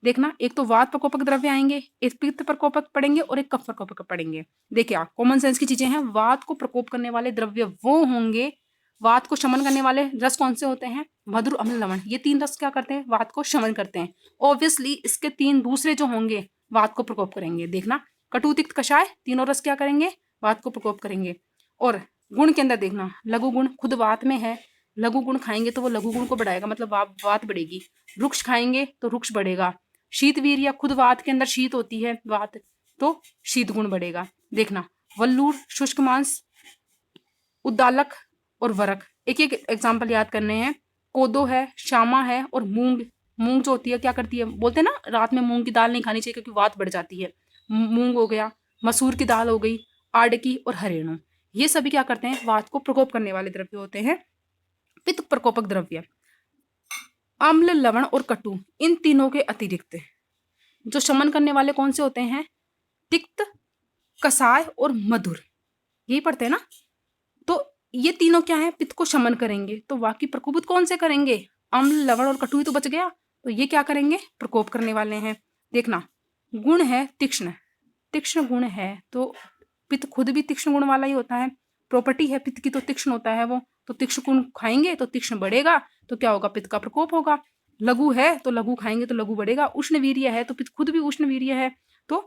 देखना, एक तो वात प्रकोपक द्रव्य आएंगे, एक पित्त प्रकोपक पढ़ेंगे और एक कफ प्रकोपक पढ़ेंगे। देखिए कॉमन सेंस की चीजें हैं। वात को प्रकोप करने वाले द्रव्य वो होंगे, वात को शमन करने वाले रस कौन से होते हैं? मधुर, अम्ल, लवण। ये 3 रस क्या करते हैं? वात को शमन करते हैं। ऑब्वियसली इसके 3 दूसरे जो होंगे वात को प्रकोप करेंगे। देखना, कटु, तिक्त, कषाय, तीनों रस क्या करेंगे? वात को प्रकोप करेंगे। और गुण के अंदर देखना, लघु गुण खुद वात में है, लघु गुण खाएंगे तो वो लघु गुण को बढ़ाएगा, मतलब वात बढ़ेगी। रुक्ष खाएंगे तो रुक्ष बढ़ेगा। शीत वीर्य खुद वात के अंदर शीत होती है वात, तो शीत गुण बढ़ेगा। देखना, वल्लूर, शुष्क मांस, उद्दालक और वरक, एक एक एग्जाम्पल याद करने हैं। कोदो है, श्यामा है और मूंग। मूंग जो होती है क्या करती है? बोलते हैं ना रात में मूंग की दाल नहीं खानी चाहिए क्योंकि वात बढ़ जाती है। मूंग हो गया, मसूर की दाल हो गई, आड़की और हरेणु, ये सभी क्या करते हैं? वात को प्रकोप करने वाले द्रव्य होते हैं। पित्त प्रकोपक द्रव्य अम्ल, लवण और कटु, इन तीनों के अतिरिक्त जो शमन करने वाले कौन से होते हैं? तिक्त, कसाय और मधुर, यही पढ़ते हैं ना। तो ये तीनों क्या है? पित्त को शमन करेंगे। तो बाकी प्रकोपित कौन से करेंगे? अम्ल, लवण और कटु ही तो बच गया, तो ये क्या करेंगे? प्रकोप करने वाले हैं। देखना, गुण है तीक्ष्ण, तीक्ष्ण गुण है तो पित्त खुद भी तीक्ष्ण गुण वाला ही होता है। प्रॉपर्टी है पित्त की तो तीक्ष्ण होता है वो, तो तीक्ष्ण गुण खाएंगे तो तीक्ष्ण बढ़ेगा, तो क्या होगा? पित्त का प्रकोप होगा। लघु है तो लघु खाएंगे तो लघु बढ़ेगा। उष्ण वीर्य है तो पित्त खुद भी उष्ण वीर्य है, तो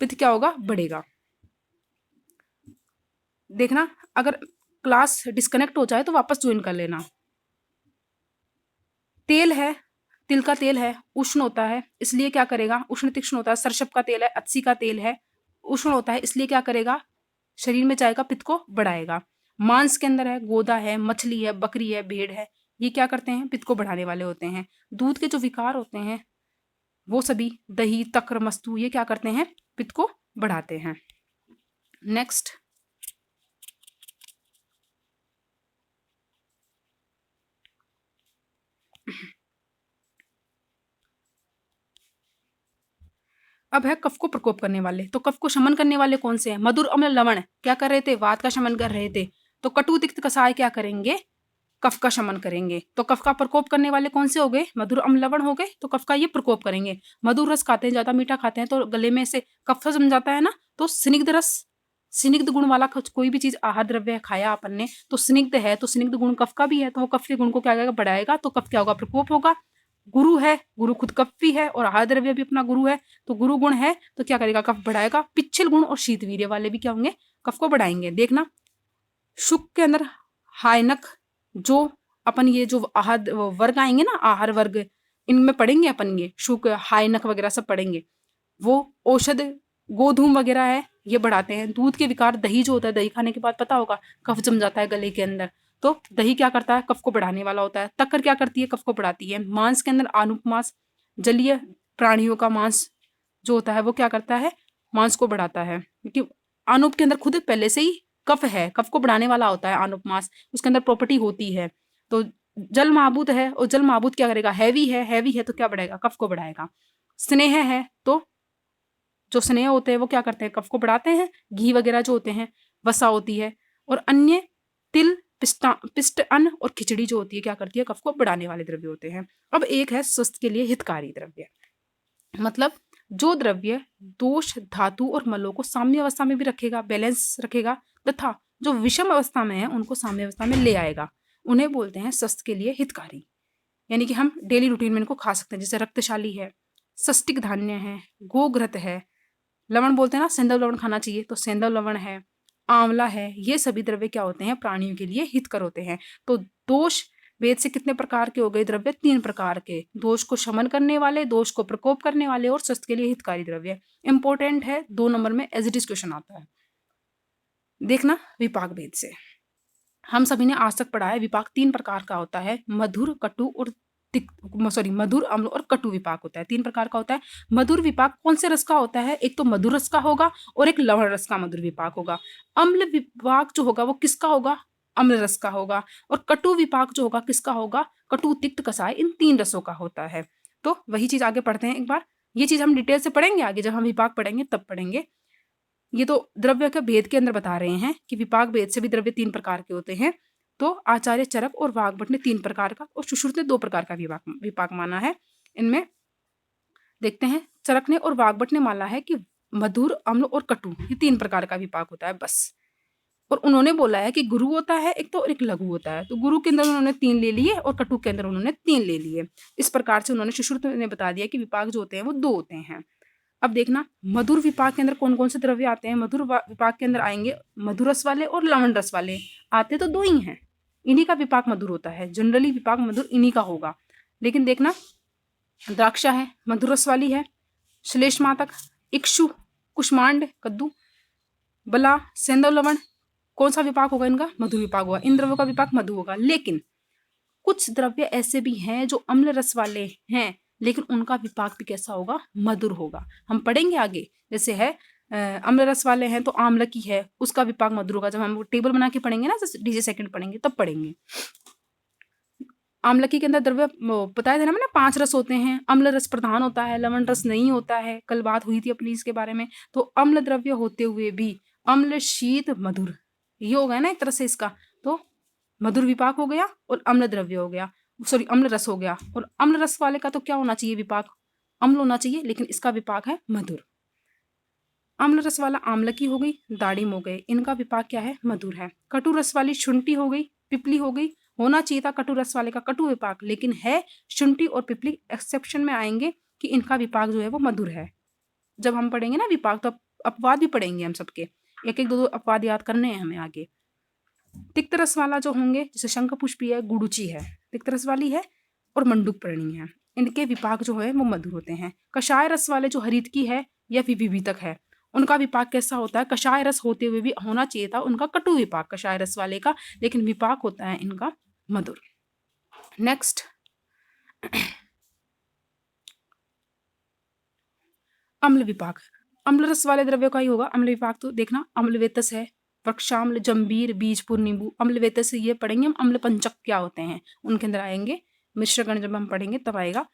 पित्त क्या होगा? बढ़ेगा। देखना, अगर क्लास डिस्कनेक्ट हो जाए तो वापस ज्वाइन कर लेना। तेल है, तिल का तेल है, उष्ण होता है इसलिए क्या करेगा? उष्ण तीक्ष्ण होता है। सरसप का तेल है, अत्सी का तेल है, उष्ण होता है इसलिए क्या करेगा? शरीर में जाएगा, पित्त को बढ़ाएगा। मांस के अंदर है, गोदा है, मछली है, बकरी है, भेड़ है, ये क्या करते हैं? पित्त को बढ़ाने वाले होते हैं। दूध के जो विकार होते हैं वो सभी, दही, तक्र, मस्तु, ये क्या करते हैं? पित्त को बढ़ाते हैं। नेक्स्ट, अब है कफ को प्रकोप करने वाले। तो कफ को शमन करने वाले कौन से हैं? मधुर, अम्ल, लवण क्या कर रहे थे? वात का शमन कर रहे थे। तो कटु, तिक्त, कसाय क्या करेंगे? कफ का शमन करेंगे। तो कफ का प्रकोप करने वाले कौन से हो गए? मधुर, अम्ल, लवण हो गए, तो कफ का ये प्रकोप करेंगे। मधुर रस खाते हैं, ज्यादा मीठा खाते हैं तो गले में से कफ जम जाता है ना, तो स्निग्ध रस, स्निग्ध गुण वाला कोई भी चीज आहार द्रव्य खाया अपन ने तो स्निग्ध है, तो स्निग्ध गुण कफ का भी है, तो वो कफ के गुण को क्या करेगा? बढ़ाएगा, तो कफ क्या होगा? प्रकोप होगा। गुरु है, गुरु खुद कफ भी है और आहार द्रव्य भी अपना गुरु है, तो गुरु गुण है तो क्या करेगा, कफ बढ़ाएगा। पिच्छल गुण और शीतवीर्य वाले भी क्या होंगे, कफ को बढ़ाएंगे। देखना शुक के अंदर हायनक, जो अपन ये जो आहार वर्ग आएंगे ना, आहार वर्ग, इनमें पढ़ेंगे अपन, ये शुक हायनक वगैरह सब पढ़ेंगे। वो औषध गोधूम वगैरह है, ये बढ़ाते हैं। दूध के विकार, दही जो होता है, दही खाने के बाद पता होगा कफ जम जाता है गले के अंदर, तो दही क्या करता है, कफ को बढ़ाने वाला होता है। तक्कर क्या करती है, कफ को बढ़ाती है। मांस के अंदर आनुप मांस, जलीय प्राणियों का मांस जो होता है वो क्या करता है, मांस को बढ़ाता है, क्योंकि आनुप के अंदर खुद पहले से ही कफ है, कफ को बढ़ाने वाला होता है आनुप मांस, उसके अंदर प्रॉपर्टी होती है। तो जल महाभूत है, और जल महाभूत क्या करेगा, हैवी है, हैवी है तो क्या बढ़ाएगा, कफ को बढ़ाएगा। स्नेह है, तो जो स्नेह होते हैं वो क्या करते हैं, कफ को बढ़ाते हैं। घी वगैरह जो होते हैं, वसा होती है। और अन्य तिल, पिष्ट, अन्न और खिचड़ी जो होती है क्या करती है, कफ को बढ़ाने वाले द्रव्य होते हैं। अब एक है स्वास्थ्य के लिए हितकारी द्रव्य, मतलब जो द्रव्य दोष, धातु और मलों को साम्य अवस्था में भी रखेगा, बैलेंस रखेगा, तथा जो विषम अवस्था में है उनको साम्य अवस्था में ले आएगा, उन्हें बोलते हैं स्वास्थ्य के लिए हितकारी। यानी कि हम डेली रूटीन में इनको खा सकते हैं। जैसे रक्तशाली है, षष्टिक धान्य है, गोघृत है, लवण बोलते हैं ना, सेंधव लवण खाना चाहिए, तो सेंधव लवण है, आंवला है, ये सभी द्रव्य क्या होते हैं, प्राणियों के लिए हितकर होते हैं। तो दोष वेद से कितने प्रकार के हो गए द्रव्य, 3 प्रकार के। दोष को शमन करने वाले, दोष को प्रकोप करने वाले और स्वास्थ्य के लिए हितकारी द्रव्य। इंपॉर्टेंट है, 2 नंबर में एज इट इज क्वेश्चन आता है। देखना विपाक भेद से, हम सभी ने आज तक पढ़ा है विपाक 3 प्रकार का होता है, मधुर, कटु और मधुर, अम्ल और कटु विपाक होता है। 3 प्रकार का होता है। मधुर विपाक कौन से रस का होता है, एक तो मधुर रस का होगा और एक लवण रस का मधुर विपाक होगा। अम्ल विपाक जो होगा वो किसका होगा, अम्ल रस का होगा। और कटु विपाक जो होगा किसका होगा, कटु, तिक्त, कसाय, इन 3 रसों का होता है। तो वही चीज आगे पढ़ते हैं एक बार। ये चीज हम डिटेल से पढ़ेंगे आगे, जब हम विपाक पढ़ेंगे तब पढ़ेंगे। ये तो द्रव्य के भेद के अंदर बता रहे हैं कि विपाक भेद से भी द्रव्य 3 प्रकार के होते हैं। तो आचार्य चरक और वाग्भट ने 3 प्रकार का और सुश्रुत ने 2 प्रकार का विपाक माना है। इनमें देखते हैं, चरक ने और वाग्भट ने माना है कि मधुर, अम्ल और कटु, ये 3 प्रकार का विपाक होता है बस। और उन्होंने बोला है कि गुरु होता है एक तो, और एक लघु होता है। तो गुरु के अंदर उन्होंने 3 ले लिए और कटु के अंदर उन्होंने 3 ले लिए। इस प्रकार से उन्होंने सुश्रुत ने बता दिया कि विपाक जो होते हैं वो 2 होते हैं। अब देखना मधुर विपाक के अंदर कौन कौन से द्रव्य आते हैं। मधुर विपाक के अंदर आएंगे मधुर रस वाले और लवण रस वाले। आते तो 2 ही हैं, इन्हीं का विपाक मधुर होता है। जनरली विपाक मधुर इन्हीं का होगा। लेकिन देखना द्राक्षा है, मधुर रस वाली है। श्लेष्मातक, इक्षु, कुष्मांड, कद्दू, बला, सेंधव लवण, कौन सा विपाक होगा इनका, मधुर विपाक होगा। इन द्रव्यों का विपाक मधु होगा। लेकिन कुछ द्रव्य ऐसे भी हैं जो अम्ल रस वाले हैं, लेकिन उनका विपाक भी कैसा होगा, मधुर होगा। हम पढ़ेंगे आगे। जैसे है अम्ल रस वाले हैं तो आमलकी है, उसका विपाक मधुर होगा। जब हम टेबल बना के पढ़ेंगे ना, डीजे सेकंड पढ़ेंगे तब पढ़ेंगे। आमलकी के अंदर द्रव्य बताया था ना मैंने, 5 रस होते हैं। अम्ल रस प्रधान होता है, लवण रस नहीं होता है। कल बात हुई थी अपनी इसके बारे में। तो अम्ल द्रव्य होते हुए भी अम्ल, शीत, मधुर, ये हो गया ना एक तरह से इसका। तो मधुर विपाक हो गया और अम्ल द्रव्य हो गया, सॉरी अम्ल रस हो गया। और अम्ल रस वाले का तो क्या होना चाहिए, विपाक अम्ल होना चाहिए, लेकिन इसका विपाक है मधुर। अम्ल रस वाला आमलकी हो गई, दाड़िम हो गए, इनका विपाक क्या है, मधुर है। कटु रस वाली शुंठी हो गई, पिपली हो गई। होना चाहिए था कटु रस वाले का कटु विपाक, लेकिन है शुंठी और पिपली एक्सेप्शन में आएंगे कि इनका विपाक जो है वो मधुर है। जब हम पढ़ेंगे ना विपाक तो अपवाद भी पढ़ेंगे हम सबके, एक एक 2 अपवाद याद करने हैं हमें आगे। तिक्त रस वाला जो होंगे, जैसे शंख पुष्पी है, गुडुची है, तिक्त रस वाली है, और मंडूक पर्णी है, इनके विपाक जो है वो मधुर होते हैं। कषाय रस वाले जो हरितकी है या फिर विभितक है, उनका विपाक कैसा होता है, कषाय रस होते हुए भी होना चाहिए था उनका कटु विपाक कषाय रस वाले का, लेकिन विपाक होता है इनका मधुर। नेक्स्ट अम्ल विपाक, अम्ल रस वाले द्रव्यों का ही होगा अम्ल विपाक। तो देखना अम्लवेतस है, वृक्षाम्ल, जंबीर, बीजपुर, नींबू। अम्लवेतस से ये पढ़ेंगे हम, अम्ल पंचक क्या होते हैं उनके अंदर आएंगे। मिश्रगण जब हम पढ़ेंगे तब आएगा।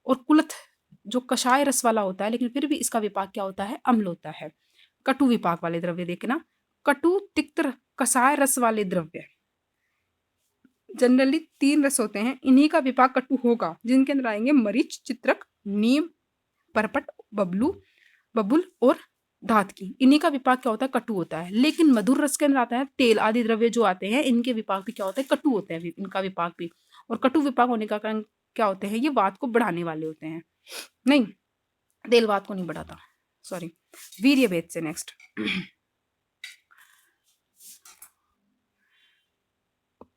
और कुलथ जो कषाय रस वाला होता है, लेकिन फिर भी इसका विपाक क्या होता है, अम्ल होता है। कटु विपाक वाले द्रव्य देखना, कटु, तिक्त, कषाय रस वाले द्रव्य जनरली 3 रस होते हैं, इन्हीं का विपाक कटु होगा, जिनके अंदर आएंगे मरीच, चित्रक, नीम, परपट, बबुल और धात की। इन्हीं का विपाक क्या होता है, कटु होता है। लेकिन मधुर रस के अंदर आता है तेल आदि द्रव्य जो आते हैं, इनके विपाक भी क्या होता है, कटु होते हैं इनका विपाक भी। और कटु विपाक होने का कारण क्या होते हैं, ये वात को बढ़ाने वाले होते हैं। नहीं, तेल वात को नहीं बढ़ाता, सॉरी। वीर्य भेद से नेक्स्ट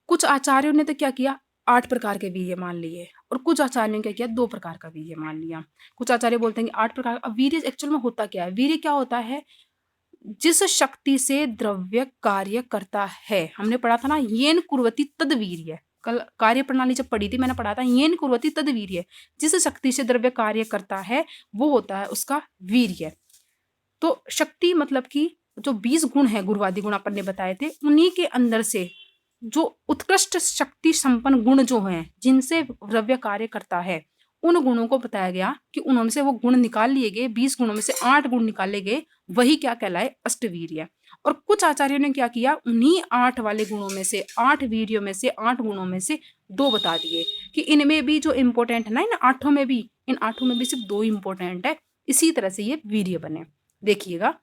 कुछ आचार्यों ने तो क्या किया, 8 प्रकार के वीर्य मान लिए, और कुछ आचार्यों ने क्या किया, 2 प्रकार का वीर्य मान लिया। कुछ आचार्य बोलते हैं कि 8 प्रकार। अब वीर्य एक्चुअल में होता क्या है, वीर्य क्या होता है, जिस शक्ति से द्रव्य कार्य करता है। हमने पढ़ा था ना, येन कुर्वति तद वीर्य, कल कार्य प्रणाली जब पढ़ी थी मैंने पढ़ा था, येन कुर्वति तद वीर्य, जिस शक्ति से द्रव्य कार्य करता है वो होता है उसका वीर्य। तो शक्ति मतलब कि जो 20 गुण है, गुरुवादी गुण अपन ने बताए थे, उन्हीं के अंदर से जो उत्कृष्ट शक्ति संपन्न गुण जो हैं, जिनसे द्रव्य कार्य करता है, उन गुणों को बताया गया कि उन्होंने से वो गुण निकाल लिए गए, 20 गुणों में से 8 गुण निकाले गए, वही क्या कहलाए, अष्टवीर्य। और कुछ आचार्यों ने क्या किया, उन्हीं 8 वाले गुणों में से, 8 वीर्यों में से, 8 गुणों में से 2 बता दिए कि इनमें भी जो इंपॉर्टेंट है ना, इन 8 में भी, इन 8 में भी सिर्फ 2 इंपॉर्टेंट है। इसी तरह से ये वीर्य बने। देखिएगा,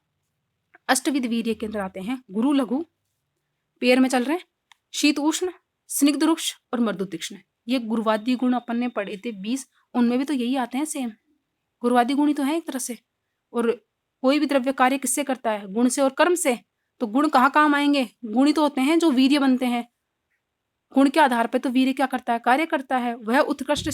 अष्टविध वीर्य के अंदर आते हैं गुरु लघु, पैर में चल रहे हैं, शीत उष्ण, स्निग्ध रुक्ष और मृदु तीक्ष्ण। ये गुरुवादी गुण अपन ने पढ़े थे 20, उनमें भी तो यही आते हैं सेम, गुरुवादी गुण ही तो है एक तरह से। और कोई भी द्रव्य कार्य किससे करता है, गुण से और कर्म से। तो गुण कहाँ काम आएंगे, गुण ही तो होते हैं जो वीर्य बनते हैं। गुण के आधार पर तो वीर्य क्या करता है, कार्य करता है। वह उत्कृष्ट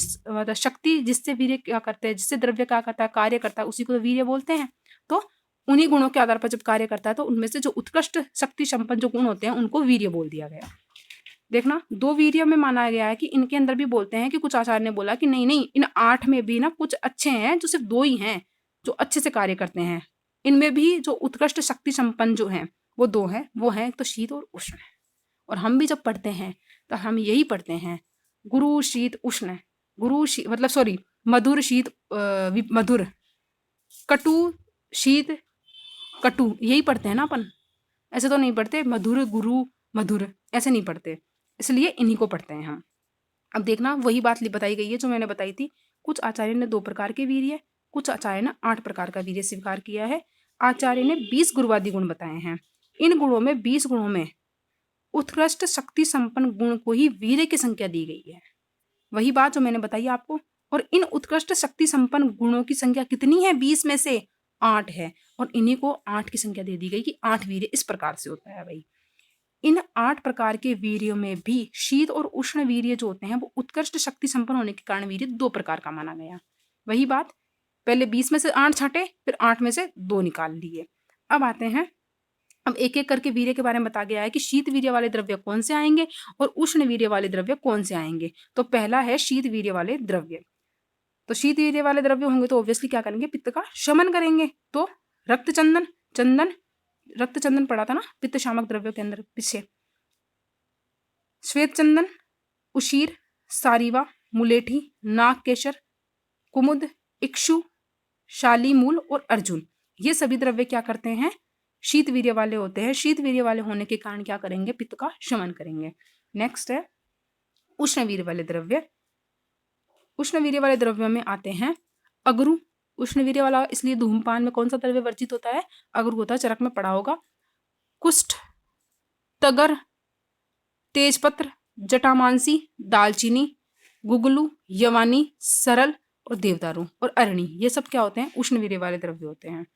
शक्ति जिससे वीर्य क्या करते हैं, जिससे द्रव्य क्या करता है, कार्य करता है, उसी को तो वीर्य बोलते हैं। तो उन्हीं गुणों के आधार पर जब कार्य करता है तो उनमें से जो उत्कृष्ट शक्ति संपन्न जो गुण होते हैं उनको वीर्य बोल दिया गया। देखना, 2 वीर्य में माना गया है कि इनके अंदर भी बोलते हैं कि कुछ आचार्य ने बोला कि नहीं नहीं, इन 8 में भी ना कुछ अच्छे हैं जो सिर्फ 2 ही हैं जो अच्छे से कार्य करते हैं। इनमें भी जो उत्कृष्ट शक्ति संपन्न जो हैं वो 2 हैं, वो हैं तो शीत और उष्ण। और हम भी जब पढ़ते हैं तो हम यही पढ़ते हैं, गुरु शीत उष्ण, गुरु शीत मतलब सॉरी, मधुर शीत मधुर, कटु शीत कटु, यही पढ़ते हैं ना अपन। ऐसे तो नहीं पढ़ते मधुर गुरु मधुर, ऐसे नहीं पढ़ते, इसलिए इन्हीं को पढ़ते हैं हम। अब देखना, वही बात बताई गई है जो मैंने बताई थी। कुछ आचार्य ने 2 प्रकार के वीर्य, कुछ आचार्य ने 8 प्रकार का वीर्य स्वीकार किया है। आचार्य ने 20 गुरुवादी गुण बताए हैं। इन गुणों में 20 गुणों में उत्कृष्ट शक्ति संपन्न गुण को ही वीर्य की संख्या दी गई है, वही बात जो मैंने बताई आपको। और इन उत्कृष्ट शक्ति संपन्न गुणों की संख्या कितनी है, 20 में से 8 है, और इन्हीं को 8 की संख्या दे दी गई कि 8 वीर्य इस प्रकार से होता है भाई। इन 8 प्रकार के वीर्यों में भी शीत और उष्ण वीर्य जो होते हैं वो उत्कृष्ट शक्ति संपन्न होने के कारण वीर्य 2 प्रकार का माना गया। वही बात, पहले 20 में से 8 छांटे, फिर 8 में से 2 निकाल लिए। अब आते हैं, अब एक एक करके वीर्य के बारे में बता गया है कि शीत वीर्य वाले द्रव्य कौन से आएंगे और उष्ण वीर्य वाले द्रव्य कौन से आएंगे। तो पहला है शीत वीर्य वाले द्रव्य। तो शीत वीर्य वाले द्रव्य होंगे तो ऑब्वियसली क्या करेंगे, पित्त का शमन करेंगे। तो रक्त चंदन, चंदन, रक्त चंदन पड़ा था ना पित्त शामक द्रव्यों के अंदर पीछे, श्वेत चंदन, उशीर, सारीवा, मुलेठी, नाग केशर, कुमुद, इक्षु, शालीमूल और अर्जुन, ये सभी द्रव्य क्या करते हैं, शीत वीर्य वाले होते हैं। शीत वीर्य वाले होने के कारण क्या करेंगे, पित्त का शमन करेंगे। नेक्स्ट है उष्ण वीर्य वाले द्रव्य। उष्ण वीर्य वाले द्रव्यों में आते हैं अगरू, उष्ण वीर्य वाला इसलिए धूमपान में कौन सा द्रव्य वर्जित होता है, अगरू होता है, चरक में पड़ा होगा। कुष्ठ, तगर, तेजपत्र, जटामांसी, दालचीनी, गुगलू, यवानी, सरल और देवदारू और अरणी, ये सब क्या होते हैं, उष्ण वीर्य वाले द्रव्य होते हैं।